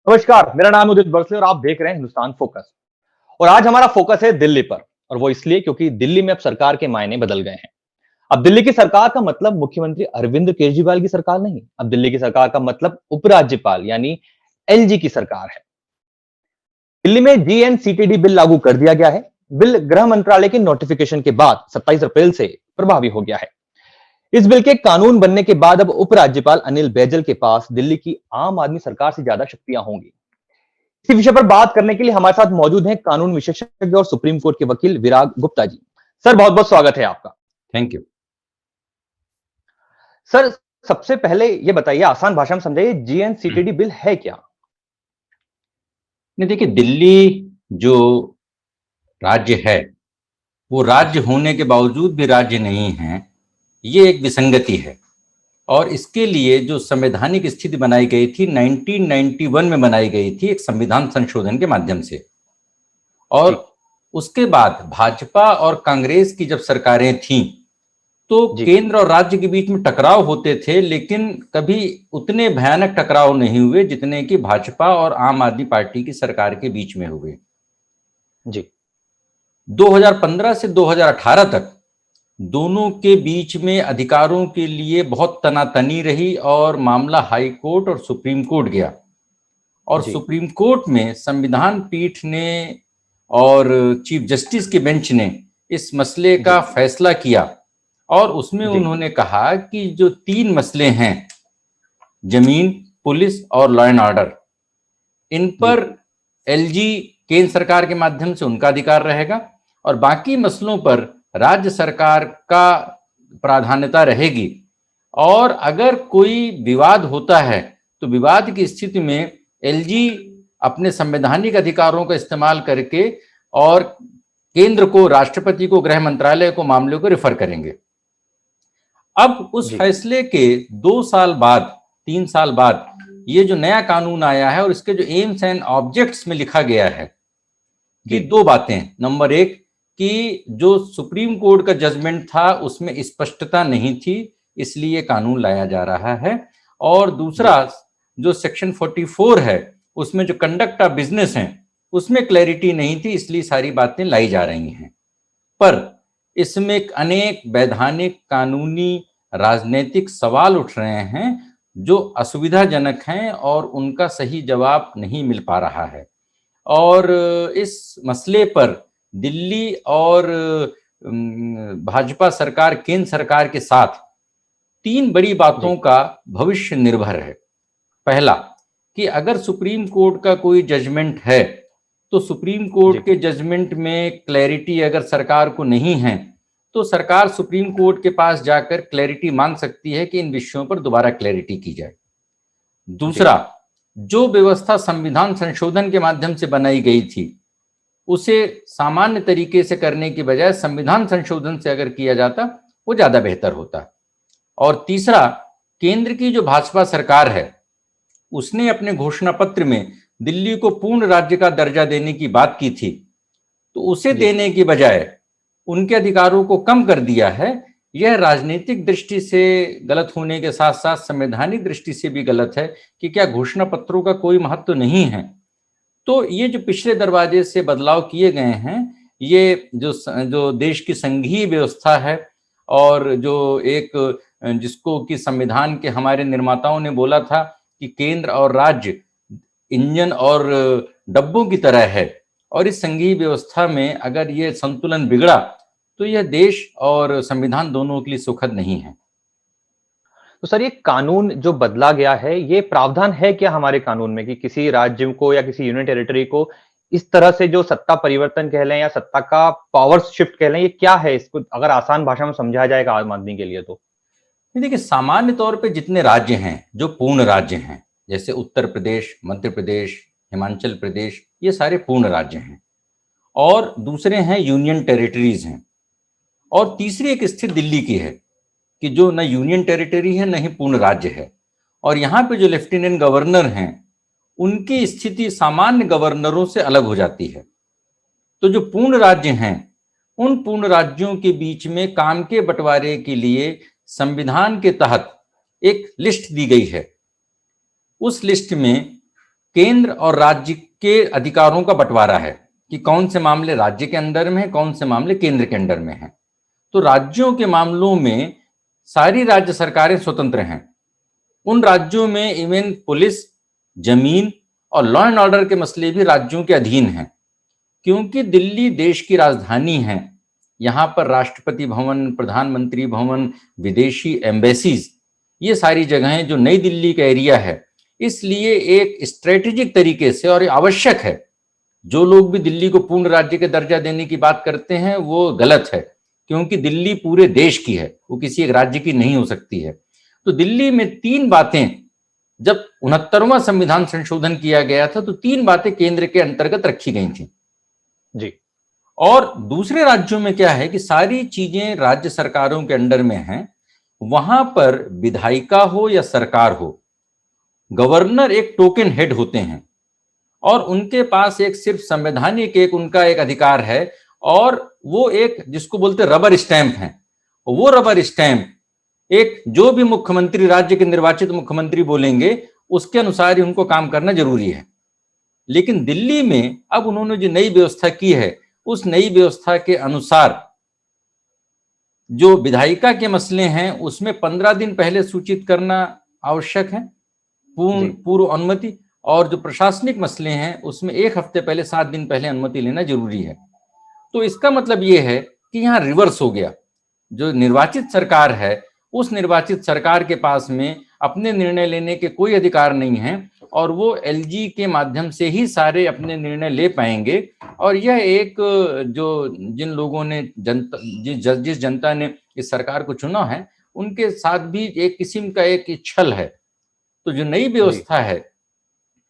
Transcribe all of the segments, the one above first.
नमस्कार, मेरा नाम है उदित बरसले और आप देख रहे हैं हिंदुस्तान फोकस। और आज हमारा फोकस है दिल्ली पर। और वो इसलिए क्योंकि दिल्ली में अब सरकार के मायने बदल गए हैं। अब दिल्ली की सरकार का मतलब मुख्यमंत्री अरविंद केजरीवाल की सरकार नहीं, अब दिल्ली की सरकार का मतलब उपराज्यपाल यानी एलजी की सरकार है। दिल्ली में जीएनसीटीडी बिल लागू कर दिया गया है। बिल गृह मंत्रालय के नोटिफिकेशन के बाद 27 अप्रैल से प्रभावी हो गया है। इस बिल के कानून बनने के बाद अब उपराज्यपाल अनिल बैजल के पास दिल्ली की आम आदमी सरकार से ज्यादा शक्तियां होंगी। इसी विषय पर बात करने के लिए हमारे साथ मौजूद हैं कानून विशेषज्ञ और सुप्रीम कोर्ट के वकील विराग गुप्ता जी। सर, बहुत बहुत स्वागत है आपका। Thank you. सर, सबसे पहले ये बताइए, आसान भाषा में समझाइए, जीएनसीटीडी बिल है क्या? नहीं, देखिए, दिल्ली जो राज्य है वो राज्य होने के बावजूद भी राज्य नहीं है। ये एक विसंगति है और इसके लिए जो संवैधानिक स्थिति बनाई गई थी 1991 में बनाई गई थी एक संविधान संशोधन के माध्यम से। और उसके बाद भाजपा और कांग्रेस की जब सरकारें थीं तो केंद्र और राज्य के बीच में टकराव होते थे, लेकिन कभी उतने भयानक टकराव नहीं हुए जितने कि भाजपा और आम आदमी पार्टी की सरकार के बीच में हुए। जी। 2015 से 2018 तक दोनों के बीच में अधिकारों के लिए बहुत तनातनी रही और मामला हाई कोर्ट और सुप्रीम कोर्ट गया। और सुप्रीम कोर्ट में संविधान पीठ ने और चीफ जस्टिस के बेंच ने इस मसले का फैसला किया और उसमें उन्होंने कहा कि जो 3 मसले हैं, जमीन, पुलिस और लॉ एंड ऑर्डर, इन पर एलजी केंद्र सरकार के माध्यम से उनका अधिकार रहेगा और बाकी मसलों पर राज्य सरकार का प्राधान्यता रहेगी। और अगर कोई विवाद होता है तो विवाद की स्थिति में एलजी अपने संवैधानिक अधिकारों का इस्तेमाल करके और केंद्र को, राष्ट्रपति को, गृह मंत्रालय को मामले को रेफर करेंगे। अब उस फैसले के 2 साल बाद, 3 साल बाद ये जो नया कानून आया है और इसके जो एम्स एंड ऑब्जेक्ट्स में लिखा गया है कि 2 बातें। नंबर 1 कि जो सुप्रीम कोर्ट का जजमेंट था उसमें स्पष्टता नहीं थी, इसलिए कानून लाया जा रहा है। और दूसरा, जो सेक्शन 44 है उसमें जो कंडक्ट ऑफ बिजनेस है उसमें क्लैरिटी नहीं थी, इसलिए सारी बातें लाई जा रही हैं। पर इसमें अनेक वैधानिक, कानूनी, राजनीतिक सवाल उठ रहे हैं जो असुविधाजनक हैं और उनका सही जवाब नहीं मिल पा रहा है। और इस मसले पर दिल्ली और भाजपा सरकार, केंद्र सरकार के साथ 3 बड़ी बातों का भविष्य निर्भर है। पहला कि अगर सुप्रीम कोर्ट का कोई जजमेंट है तो सुप्रीम कोर्ट के जजमेंट में क्लैरिटी अगर सरकार को नहीं है तो सरकार सुप्रीम कोर्ट के पास जाकर क्लैरिटी मांग सकती है कि इन विषयों पर दोबारा क्लैरिटी की जाए। दूसरा, जो व्यवस्था संविधान संशोधन के माध्यम से बनाई गई थी उसे सामान्य तरीके से करने की बजाय संविधान संशोधन से अगर किया जाता वो ज्यादा बेहतर होता। और तीसरा, केंद्र की जो भाजपा सरकार है उसने अपने घोषणा पत्र में दिल्ली को पूर्ण राज्य का दर्जा देने की बात की थी, तो उसे देने की बजाय उनके अधिकारों को कम कर दिया है। यह राजनीतिक दृष्टि से गलत होने के साथ साथ संवैधानिक दृष्टि से भी गलत है कि क्या घोषणा पत्रों का कोई महत्व नहीं है। तो ये जो पिछले दरवाजे से बदलाव किए गए हैं, ये जो देश की संघीय व्यवस्था है और जो एक जिसको कि संविधान के हमारे निर्माताओं ने बोला था कि केंद्र और राज्य इंजन और डब्बों की तरह है, और इस संघीय व्यवस्था में अगर ये संतुलन बिगड़ा तो यह देश और संविधान दोनों के लिए सुखद नहीं है। तो सर, ये कानून जो बदला गया है, ये प्रावधान है क्या हमारे कानून में कि किसी राज्य को या किसी यूनियन टेरिटरी को इस तरह से जो सत्ता परिवर्तन कह लें या सत्ता का पावर शिफ्ट कह लें, ये क्या है? इसको अगर आसान भाषा में समझाया जाएगा आम आदमी के लिए तो। देखिए, सामान्य तौर पे जितने राज्य हैं जो पूर्ण राज्य हैं, जैसे उत्तर प्रदेश, मध्य प्रदेश, हिमाचल प्रदेश, ये सारे पूर्ण राज्य हैं। और दूसरे हैं यूनियन टेरिटरीज हैं। और तीसरी एक स्थिति दिल्ली की है कि जो न यूनियन टेरिटरी है न ही पूर्ण राज्य है। और यहाँ पे जो लेफ्टिनेंट गवर्नर हैं उनकी स्थिति सामान्य गवर्नरों से अलग हो जाती है। तो जो पूर्ण राज्य हैं उन पूर्ण राज्यों के बीच में काम के बंटवारे के लिए संविधान के तहत एक लिस्ट दी गई है। उस लिस्ट में केंद्र और राज्य के अधिकारों का बंटवारा है कि कौन से मामले राज्य के अंडर में है, कौन से मामले केंद्र के अंडर में है। तो राज्यों के मामलों में सारी राज्य सरकारें स्वतंत्र हैं। उन राज्यों में इवन पुलिस, जमीन और लॉ एंड ऑर्डर के मसले भी राज्यों के अधीन हैं। क्योंकि दिल्ली देश की राजधानी है, यहाँ पर राष्ट्रपति भवन, प्रधानमंत्री भवन, विदेशी एम्बेसीज, ये सारी जगहें जो नई दिल्ली का एरिया है, इसलिए एक स्ट्रेटेजिक तरीके से, और आवश्यक है, जो लोग भी दिल्ली को पूर्ण राज्य के दर्जा देने की बात करते हैं वो गलत है, क्योंकि दिल्ली पूरे देश की है, वो किसी एक राज्य की नहीं हो सकती है। तो दिल्ली में 3 बातें, जब 69वां संविधान संशोधन किया गया था तो 3 बातें केंद्र के अंतर्गत रखी गई थी जी। और दूसरे राज्यों में क्या है कि सारी चीजें राज्य सरकारों के अंडर में हैं। वहां पर विधायिका हो या सरकार हो, गवर्नर एक टोकन हेड होते हैं और उनके पास एक सिर्फ संवैधानिक एक उनका एक अधिकार है, और वो एक जिसको बोलते रबर स्टैंप है। वो रबर स्टैंप एक जो भी मुख्यमंत्री, राज्य के निर्वाचित मुख्यमंत्री बोलेंगे उसके अनुसार ही उनको काम करना जरूरी है। लेकिन दिल्ली में अब उन्होंने जो नई व्यवस्था की है, उस नई व्यवस्था के अनुसार जो विधायिका के मसले हैं उसमें 15 दिन पहले सूचित करना आवश्यक है, पूर्व अनुमति, और जो प्रशासनिक मसले हैं उसमें 1 हफ्ते पहले, 7 दिन पहले अनुमति लेना जरूरी है। तो इसका मतलब ये है कि यहाँ रिवर्स हो गया। जो निर्वाचित सरकार है, उस निर्वाचित सरकार के पास में अपने निर्णय लेने के कोई अधिकार नहीं है और वो एलजी के माध्यम से ही सारे अपने निर्णय ले पाएंगे। और यह एक जो जिन लोगों ने जिस जनता ने इस सरकार को चुना है उनके साथ भी एक किस्म का एक छल है। तो जो नई व्यवस्था है,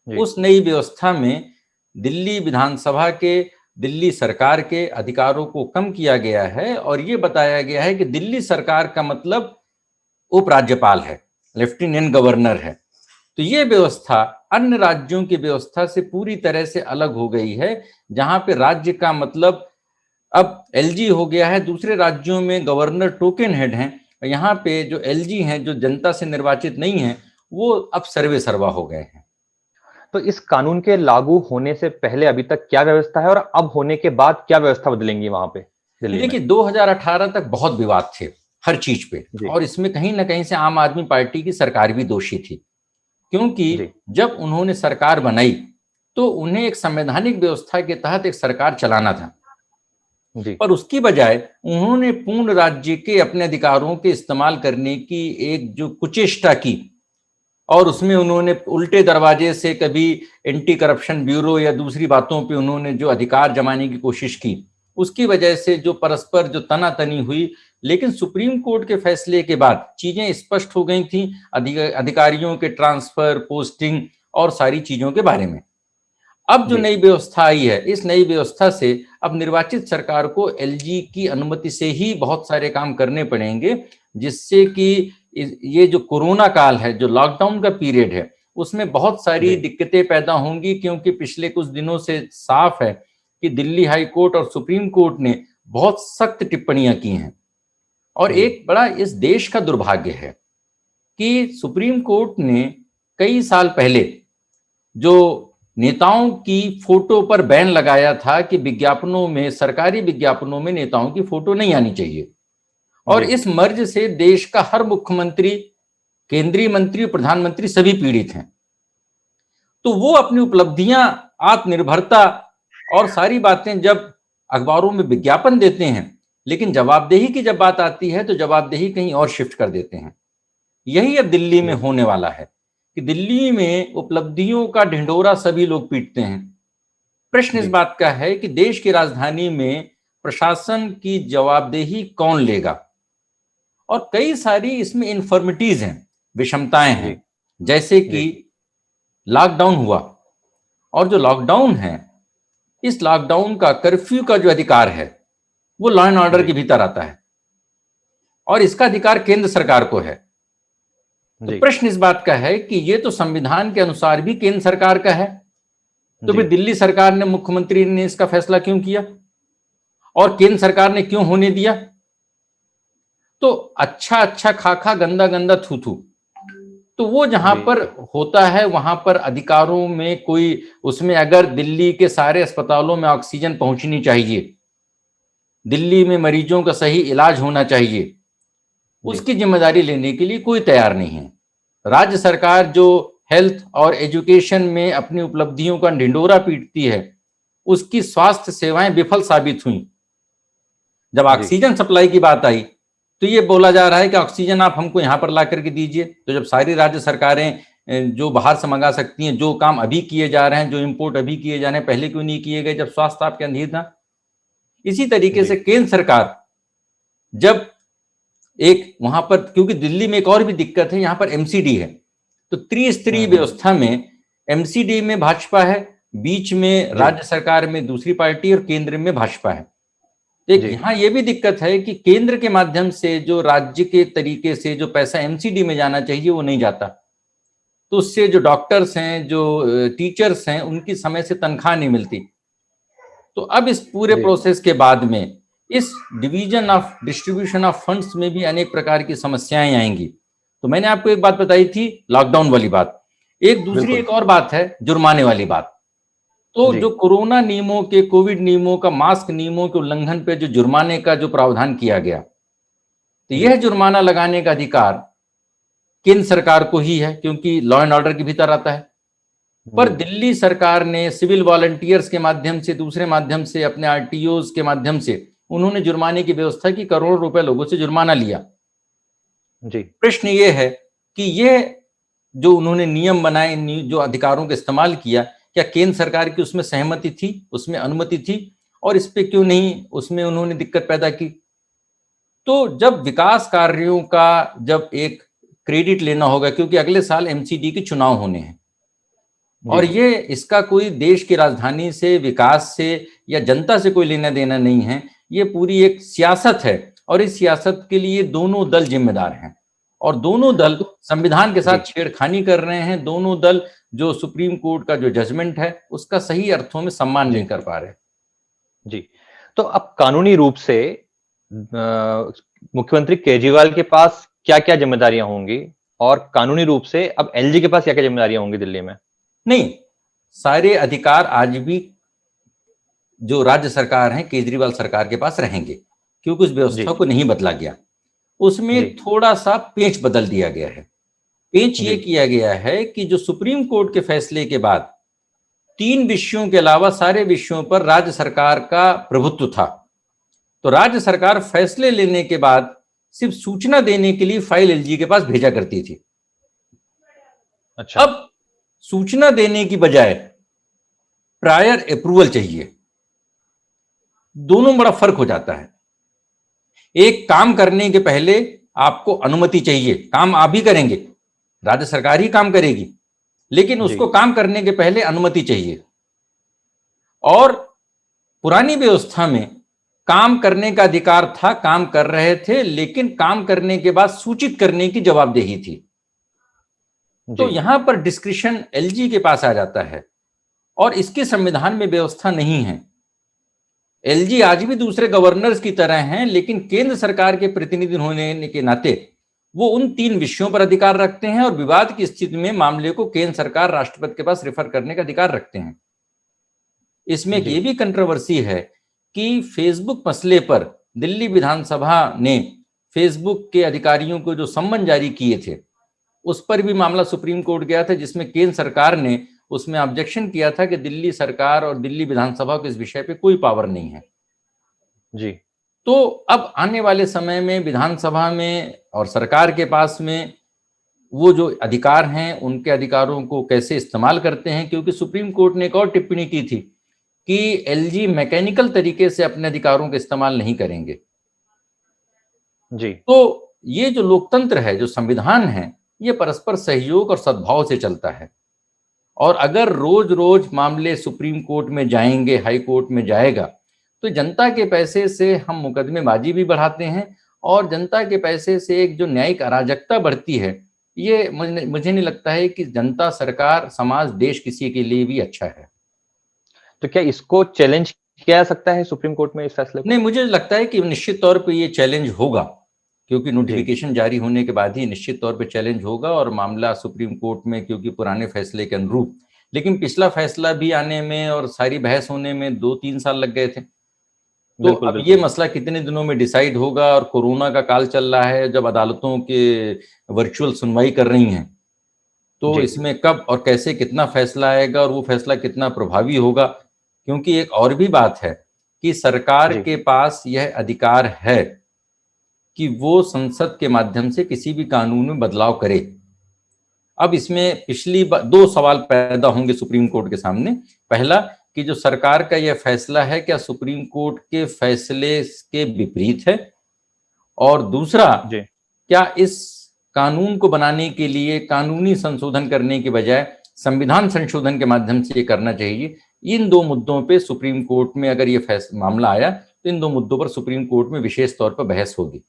उस नई व्यवस्था में दिल्ली विधानसभा के, दिल्ली सरकार के अधिकारों को कम किया गया है और ये बताया गया है कि दिल्ली सरकार का मतलब उपराज्यपाल है, लेफ्टिनेंट गवर्नर है। तो ये व्यवस्था अन्य राज्यों की व्यवस्था से पूरी तरह से अलग हो गई है, जहां पे राज्य का मतलब अब एलजी हो गया है। दूसरे राज्यों में गवर्नर टोकन हेड हैं, यहाँ पे जो एलजी हैं, जो जनता से निर्वाचित नहीं है, वो अब सर्वे सर्वा हो गए हैं। तो इस कानून के लागू होने से पहले अभी तक क्या व्यवस्था है और अब होने के बाद क्या व्यवस्था बदलेंगी वहां पे दिल्ली में? देखिए, 2018 तक बहुत विवाद थे हर चीज पे, और इसमें कहीं ना कहीं से आम आदमी पार्टी की सरकार भी दोषी थी, क्योंकि जब उन्होंने सरकार बनाई तो उन्हें एक संवैधानिक व्यवस्था के तहत एक सरकार चलाना था, पर उसकी बजाय उन्होंने पूर्ण राज्य के अपने अधिकारों के इस्तेमाल करने की एक जो कुचेष्टा की, और उसमें उन्होंने उल्टे दरवाजे से कभी एंटी करप्शन ब्यूरो या दूसरी बातों पे उन्होंने जो अधिकार जमाने की कोशिश की, उसकी वजह से जो परस्पर जो तनातनी हुई। लेकिन सुप्रीम कोर्ट के फैसले के बाद चीजें स्पष्ट हो गई थी अधिकारियों के ट्रांसफर, पोस्टिंग और सारी चीजों के बारे में। अब जो नई व्यवस्था आई है, इस नई व्यवस्था से अब निर्वाचित सरकार को एलजी की अनुमति से ही बहुत सारे काम करने पड़ेंगे, जिससे कि ये जो कोरोना काल है, जो लॉकडाउन का पीरियड है, उसमें बहुत सारी दिक्कतें पैदा होंगी, क्योंकि पिछले कुछ दिनों से साफ है कि दिल्ली हाई कोर्ट और सुप्रीम कोर्ट ने बहुत सख्त टिप्पणियां की हैं। और एक बड़ा इस देश का दुर्भाग्य है कि सुप्रीम कोर्ट ने कई साल पहले जो नेताओं की फोटो पर बैन लगाया था कि विज्ञापनों में, सरकारी विज्ञापनों में नेताओं की फोटो नहीं आनी चाहिए, और इस मर्ज से देश का हर मुख्यमंत्री, केंद्रीय मंत्री, प्रधानमंत्री सभी पीड़ित हैं। तो वो अपनी उपलब्धियां, आत्मनिर्भरता और सारी बातें जब अखबारों में विज्ञापन देते हैं, लेकिन जवाबदेही की जब बात आती है तो जवाबदेही कहीं और शिफ्ट कर देते हैं। यही अब दिल्ली में होने वाला है कि दिल्ली में उपलब्धियों का ढिंढोरा सभी लोग पीटते हैं। प्रश्न इस बात का है कि देश की राजधानी में प्रशासन की जवाबदेही कौन लेगा, और कई सारी इसमें इन्फॉर्मिटीज हैं, विषमताएं हैं। जैसे कि लॉकडाउन हुआ, और जो लॉकडाउन है, इस लॉकडाउन का, कर्फ्यू का जो अधिकार है वो लॉ एंड ऑर्डर के भीतर आता है, और इसका अधिकार केंद्र सरकार को है। तो प्रश्न इस बात का है कि ये तो संविधान के अनुसार भी केंद्र सरकार का है, तो फिर दिल्ली सरकार ने, मुख्यमंत्री ने इसका फैसला क्यों किया और केंद्र सरकार ने क्यों होने दिया? तो अच्छा अच्छा खा खा, गंदा गंदा थू थू। तो वो जहां पर होता है वहां पर अधिकारों में कोई, उसमें अगर दिल्ली के सारे अस्पतालों में ऑक्सीजन पहुंचनी चाहिए, दिल्ली में मरीजों का सही इलाज होना चाहिए, उसकी जिम्मेदारी लेने के लिए कोई तैयार नहीं है। राज्य सरकार जो हेल्थ और एजुकेशन में अपनी उपलब्धियों का ढिंढोरा पीटती है, उसकी स्वास्थ्य सेवाएं विफल साबित हुई। जब ऑक्सीजन सप्लाई की बात आई तो ये बोला जा रहा है कि ऑक्सीजन आप हमको यहां पर ला करके दीजिए। तो जब सारी राज्य सरकारें जो बाहर से मंगा सकती हैं, जो काम अभी किए जा रहे हैं, जो इंपोर्ट अभी किए जा रहे हैं, पहले क्यों नहीं किए गए जब स्वास्थ्य आपके अधीन था? इसी तरीके से केंद्र सरकार जब एक वहां पर, क्योंकि दिल्ली में एक और भी दिक्कत है, यहां पर एमसीडी है, तो त्रिस्तरीय व्यवस्था में एमसीडी में भाजपा है, बीच में राज्य सरकार में दूसरी पार्टी और केंद्र में भाजपा है। एक यहाँ ये भी दिक्कत है कि केंद्र के माध्यम से जो राज्य के तरीके से जो पैसा एमसीडी में जाना चाहिए वो नहीं जाता, तो उससे जो डॉक्टर्स हैं, जो टीचर्स हैं, उनकी समय से तनख्वाह नहीं मिलती। तो अब इस पूरे प्रोसेस के बाद में इस division of distribution of funds में भी अनेक प्रकार की समस्याएं आएंगी। तो मैंने आपको एक बात बताई थी, लॉकडाउन वाली बात। एक दूसरी एक और बात है जुर्माने वाली बात। तो जो कोरोना नियमों के, कोविड नियमों का, मास्क नियमों के उल्लंघन पे जो जुर्माने का जो प्रावधान किया गया, तो यह जुर्माना लगाने का अधिकार केंद्र सरकार को ही है, क्योंकि लॉ एंड ऑर्डर के भीतर आता है। पर दिल्ली सरकार ने सिविल वॉलंटियर्स के माध्यम से, दूसरे माध्यम से, अपने आरटीओज के माध्यम से उन्होंने जुर्माने की व्यवस्था की, करोड़ों रुपए लोगों से जुर्माना लिया। प्रश्न ये है कि ये जो उन्होंने नियम बनाए, जो अधिकारों का इस्तेमाल किया, क्या केंद्र सरकार की उसमें सहमति थी, उसमें अनुमति थी, और इस पे क्यों नहीं उसमें उन्होंने दिक्कत पैदा की? तो जब विकास कार्यों का जब एक क्रेडिट लेना होगा, क्योंकि अगले साल एमसीडी के चुनाव होने हैं, और ये इसका कोई देश की राजधानी से, विकास से या जनता से कोई लेना देना नहीं है, ये पूरी एक सियासत है, और इस सियासत के लिए दोनों दल जिम्मेदार हैं, और दोनों दल संविधान के साथ छेड़खानी कर रहे हैं। दोनों दल जो सुप्रीम कोर्ट का जो जजमेंट है उसका सही अर्थों में सम्मान नहीं कर पा रहे। जी, तो अब कानूनी रूप से मुख्यमंत्री केजरीवाल के पास क्या क्या जिम्मेदारियां होंगी, और कानूनी रूप से अब एलजी के पास क्या क्या जिम्मेदारियां होंगी दिल्ली में? नहीं, सारे अधिकार आज भी जो राज्य सरकार है, केजरीवाल सरकार के पास रहेंगे, क्योंकि उस व्यवस्था को नहीं बदला गया। उसमें थोड़ा सा पेच बदल दिया गया है। पेच ये किया गया है कि जो सुप्रीम कोर्ट के फैसले के बाद 3 विषयों के अलावा सारे विषयों पर राज्य सरकार का प्रभुत्व था, तो राज्य सरकार फैसले लेने के बाद सिर्फ सूचना देने के लिए फाइल एलजी के पास भेजा करती थी। अच्छा। अब सूचना देने की बजाय प्रायर अप्रूवल चाहिए। दोनों बड़ा फर्क हो जाता है। एक, काम करने के पहले आपको अनुमति चाहिए, काम आप भी करेंगे, राज्य सरकार ही काम करेगी, लेकिन उसको काम करने के पहले अनुमति चाहिए। और पुरानी व्यवस्था में काम करने का अधिकार था, काम कर रहे थे, लेकिन काम करने के बाद सूचित करने की जवाबदेही थी। तो यहां पर डिस्क्रिशन एलजी के पास आ जाता है, और इसके संविधान में व्यवस्था नहीं है। एलजी आज भी दूसरे गवर्नर्स की तरह हैं, लेकिन केंद्र सरकार के प्रतिनिधि होने के नाते वो उन 3 विषयों पर अधिकार रखते हैं, और विवाद की स्थिति में मामले को केंद्र सरकार राष्ट्रपति के पास रेफर करने का अधिकार रखते हैं। इसमें ये भी कंट्रोवर्सी है कि फेसबुक मसले पर दिल्ली विधानसभा ने फेसबुक के अधिकारियों को जो सम्मन जारी किए थे, उस पर भी मामला सुप्रीम कोर्ट गया था, जिसमें केंद्र सरकार ने उसमें ऑब्जेक्शन किया था कि दिल्ली सरकार और दिल्ली विधानसभा को इस विषय पे कोई पावर नहीं है। जी। तो अब आने वाले समय में विधानसभा में और सरकार के पास में वो जो अधिकार हैं, उनके अधिकारों को कैसे इस्तेमाल करते हैं, क्योंकि सुप्रीम कोर्ट ने एक और टिप्पणी की थी कि एलजी मैकेनिकल तरीके से अपने अधिकारों का इस्तेमाल नहीं करेंगे। जी। तो ये जो लोकतंत्र है, जो संविधान है, ये परस्पर सहयोग और सद्भाव से चलता है, और अगर रोज रोज मामले सुप्रीम कोर्ट में जाएंगे, हाई कोर्ट में जाएगा, तो जनता के पैसे से हम मुकदमेबाजी भी बढ़ाते हैं, और जनता के पैसे से एक जो न्यायिक अराजकता बढ़ती है, ये मुझे नहीं लगता है कि जनता, सरकार, समाज, देश किसी के लिए भी अच्छा है। तो क्या इसको चैलेंज किया जा सकता है सुप्रीम कोर्ट में, इस फैसले को? नहीं, मुझे लगता है कि निश्चित तौर पे ये चैलेंज होगा, क्योंकि नोटिफिकेशन जारी होने के बाद ही निश्चित तौर पे चैलेंज होगा और मामला सुप्रीम कोर्ट में, क्योंकि पुराने फैसले के अनुरूप, लेकिन पिछला फैसला भी आने में और सारी बहस होने में 2-3 साल लग गए थे। तो बिल्कुल, अब बिल्कुल। ये मसला कितने दिनों में डिसाइड होगा, और कोरोना का काल चल रहा है जब अदालतों के वर्चुअल सुनवाई कर रही हैं, तो जी, इसमें कब और कैसे कितना फैसला आएगा और वो फैसला कितना प्रभावी होगा। क्योंकि एक और भी बात है कि सरकार जी, के पास यह अधिकार है कि वो संसद के माध्यम से किसी भी कानून में बदलाव करे। अब इसमें दो सवाल पैदा होंगे सुप्रीम कोर्ट के सामने। पहला, कि जो सरकार का यह फैसला है क्या सुप्रीम कोर्ट के फैसले के विपरीत है, और दूसरा, जी। क्या इस कानून को बनाने के लिए कानूनी संशोधन करने के बजाय संविधान संशोधन के माध्यम से ये करना चाहिए। इन दो मुद्दों पे सुप्रीम कोर्ट में अगर ये मामला आया तो इन दो मुद्दों पर सुप्रीम कोर्ट में विशेष तौर पर बहस होगी।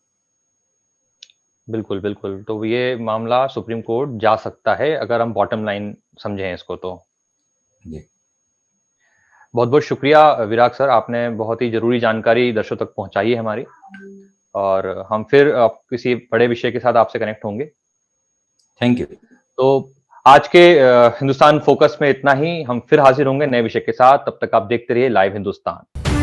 बिल्कुल, बिल्कुल। तो ये मामला सुप्रीम कोर्ट जा सकता है अगर हम बॉटम लाइन समझें इसको तो। जी, बहुत-बहुत शुक्रिया विराग सर, आपने बहुत ही ज़रूरी जानकारी दर्शकों तक पहुँचाई है हमारी, और हम फिर किसी बड़े विषय के साथ आपसे कनेक्ट होंगे। Thank you. तो आज के हिंदुस्तान फोकस में इतना ही, हम फिर हाज़िर होंगे नए विषय के साथ, तब तक आप देखते रहिए लाइव हिंदुस्तान।